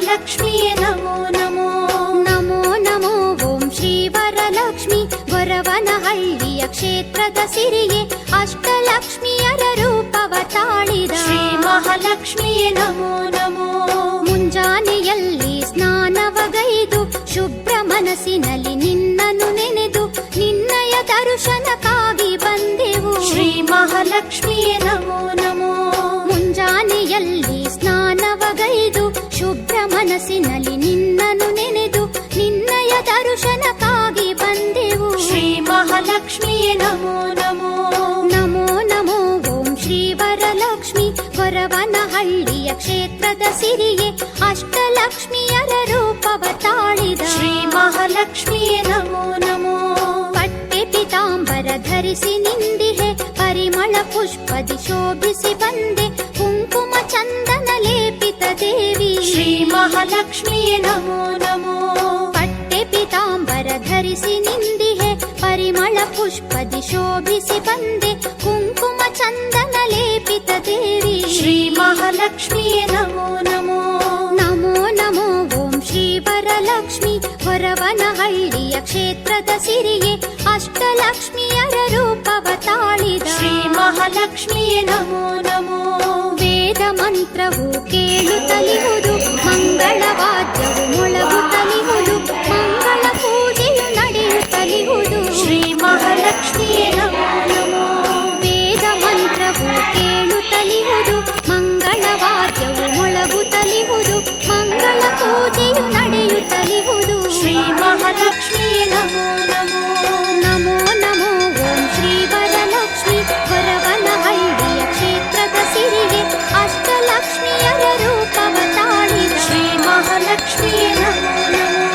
ಮಹಾಲಕ್ಷ್ಮಿಯೇ ನಮೋ ನಮೋ. ನಮೋ ನಮೋ ಓಂ ಶ್ರೀ ವರಲಕ್ಷ್ಮಿ ಗೊರವನಹಳ್ಳಿಯ ಕ್ಷೇತ್ರದ ಸಿರಿಯೇ ಅಷ್ಟಲಕ್ಷ್ಮಿಯರ ರೂಪವ ತಾಳಿದ ಶ್ರೀ ಮಹಾಲಕ್ಷ್ಮಿಯೇ ನಮೋ ನಮೋ. ಮುಂಜಾನೆಯಲ್ಲಿ ಸ್ನಾನವಗೈದು ಶುಭ್ರ ಮನಸ್ಸಿನಲ್ಲಿ ನಿನ್ನನ್ನು ನೆನೆದು ನಿನ್ನಯ ದರ್ಶನಕ್ಕಾಗಿ ಬಂದೆವು ಶ್ರೀ ಮಹಾಲಕ್ಷ್ಮಿಯೇ ನಮೋ ನಮೋ. ಮುಂಜಾನೆಯಲ್ಲಿ ಸ್ನಾನವಗೈದು ಶುಭ್ರ ಮನಸ್ಸಿನಲ್ಲಿ ನಿನ್ನನ್ನು ನೆನೆದು ನಿನ್ನಯ ದರ್ಶನಕ್ಕಾಗಿ ಬಂದೆವು ಶ್ರೀ ಮಹಾಲಕ್ಷ್ಮಿಯೇ ನಮೋ ನಮೋ. ನಮೋ ನಮೋ ಓಂ ಶ್ರೀ ವರಲಕ್ಷ್ಮಿ ಗೊರವನಹಳ್ಳಿಯ ಕ್ಷೇತ್ರದ ಸಿರಿಯೇ ಅಷ್ಟಲಕ್ಷ್ಮಿಯರ ರೂಪವ ತಾಳಿದ ಶ್ರೀ ಮಹಾಲಕ್ಷ್ಮಿಯೇ ನಮೋ ನಮೋ. ಪಟ್ಟೆ ಪಿತಾಂಬರ ಧರಿಸಿ ನಿಂದಿಹೆ ಪರಿಮಳ ಪುಷ್ಪದಿ ಶೋಭಿಸಿ ಬಂದೆ ಕುಂಕುಮ ಚಂದನ ಲೇಪಿತ ದೇವಿ ಶ್ರೀ ಮಹಾಲಕ್ಷ್ಮಿಯೇ ನಮೋ ನಮೋ. ಪಟ್ಟೆ ಪಿತಾಂಬರ ಧರಿಸಿ ನಿಂದಿಹೆ ಪರಿಮಳ ಪುಷ್ಪದಿ ಶೋಭಿಸಿ ಬಂದೆ ಕುಂಕುಮ ಚಂದನ ಲೇಪಿತ ದೇವಿ ಶ್ರೀ ಮಹಾಲಕ್ಷ್ಮಿಯೇ ನಮೋ ನಮೋ. ನಮೋ ನಮೋ ಓಂ ಶ್ರೀ ವರಲಕ್ಷ್ಮಿ ಗೊರವನಹಳ್ಳಿಯ ಕ್ಷೇತ್ರದ ಸಿರಿಯೇ ಅಷ್ಟಲಕ್ಷ್ಮಿಯರ ರೂಪವ ತಾಳಿದ ಶ್ರೀ ಮಹಾಲಕ್ಷ್ಮಿಯೇ ನಮೋ ನಮೋ. ವೇದ ಮಂತ್ರವು ಕೇಳುತ್ತಲಿಹುದು ಮಂಗಳವಾದ್ಯವು ಮೊಳಗುತ್ತಲಿಹುದು ಮಂಗಳ ಪೂಜೆಯು ನಡೆಯುತ್ತಲಿಹುದು ಶ್ರೀ ಮಹಾಲಕ್ಷ್ಮಿಯೇ ನಮೋ ನಮೋ. ವೇದ ಮಂತ್ರವು ಕೇಳುತ್ತಲಿಹುದು ಮಂಗಳವಾದ್ಯವು ಮೊಳಗುತ್ತಲಿಹುದು ಮಂಗಳ ಪೂಜೆಯು ನಡೆಯುತ್ತಲಿಹುದು ಶ್ರೀ ಮಹಾಲಕ್ಷ್ಮಿಯೇ ನಮೋ ನಮೋ. ನಮೋ ನಮೋ ಓಂ ಶ್ರೀ ವರಲಕ್ಷ್ಮಿ ಗೊರವನಹಳ್ಳಿಯ ಕ್ಷೇತ್ರದ ಸಿರಿಯೇ ಅಷ್ಟಲಕ್ಷ್ಮಿಯರ ರೂಪವ ತಾಳಿದ ಶ್ರೀ ಮಹಾಲಕ್ಷ್ಮಿಯೇ ನಮೋ ನಮೋ.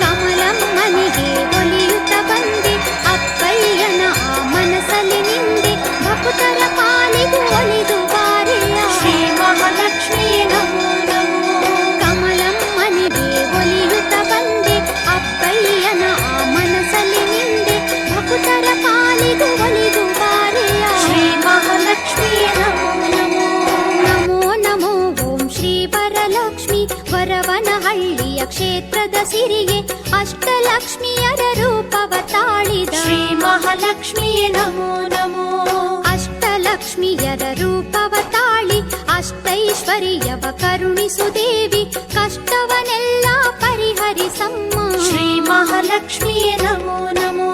ಕಮಲಮ್ಮನಿಗೆ ಒಲಿಯುತ್ತ ಬಂದೆ ಅಪ್ಪಯ್ಯನ ಆ ಮನಸ್ಸಲ್ಲಿ ನಿಂದೆ ಭಕ್ತರ ಪಾಲಿಗೆ ಒಲಿದು ಬಾರೆಯ ಶ್ರೀ ಮಹಾಲಕ್ಷ್ಮಿಯೇ ನಮೋ ನಮೋ. ಕಮಲಮ್ಮನಿಗೆ ಒಲಿಯುತ್ತ ಬಂದೆ ಅಪ್ಪಯ್ಯನ ಆ ಮನಸ್ಸಲ್ಲಿ ನಿಂದೆ ಭಕ್ತರ ಪಾಲಿಗೆ ಒಲಿದು ಬಾರೆಯ ಶ್ರೀ ಮಹಾಲಕ್ಷ್ಮಿಯೇ ನಮೋ ನಮೋ. ನಮೋ ನಮೋ ಓಂ ಶ್ರೀ ವರಲಕ್ಷ್ಮಿ ಗೊರವನಹಳ್ಳಿಯ ಕ್ಷೇತ್ರದ ಸಿರಿಯೇ ಅಷ್ಟಲಕ್ಷ್ಮಿಯರ ರೂಪವ ತಾಳಿದ ಶ್ರೀ ಮಹಾಲಕ್ಷ್ಮಿಯೇ ನಮೋ ನಮೋ. ಅಷ್ಟಲಕ್ಷ್ಮಿಯರ ರೂಪವ ತಾಳಿ ಅಷ್ಟೈಶ್ವರ್ಯವ ಕರುಣಿಸು ದೇವಿ ಕಷ್ಟವನೆಲ್ಲ ಪರಿಹರಿಸಮ್ಮ ಶ್ರೀ ಮಹಾಲಕ್ಷ್ಮಿಯೇ ನಮೋ ನಮೋ.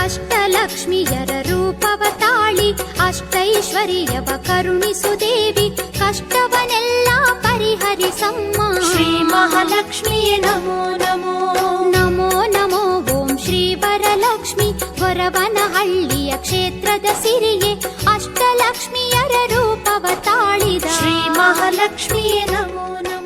ಅಷ್ಟಲಕ್ಷ್ಮಿಯರ ರೂಪವ ತಾಳಿ ಅಷ್ಟೈಶ್ವರ್ಯವ ಕರುಣಿಸು ದೇವಿ ಕಷ್ಟವನೆಲ್ಲ ಪರಿಹರಿಸಮ್ಮ ಶ್ರೀ ಮಹಾಲಕ್ಷ್ಮಿಯೇ ನಮೋ ನಮೋ. ನಮೋ ನಮೋ ಓಂ ಶ್ರೀ ವರಲಕ್ಷ್ಮಿ ಗೊರವನಹಳ್ಳಿಯ ಕ್ಷೇತ್ರದ ಸಿರಿಯೇ ಅಷ್ಟಲಕ್ಷ್ಮಿಯರ ರೂಪವ ತಾಳಿದ ಶ್ರೀ ಮಹಾಲಕ್ಷ್ಮಿಯೇ ನಮೋ ನಮೋ.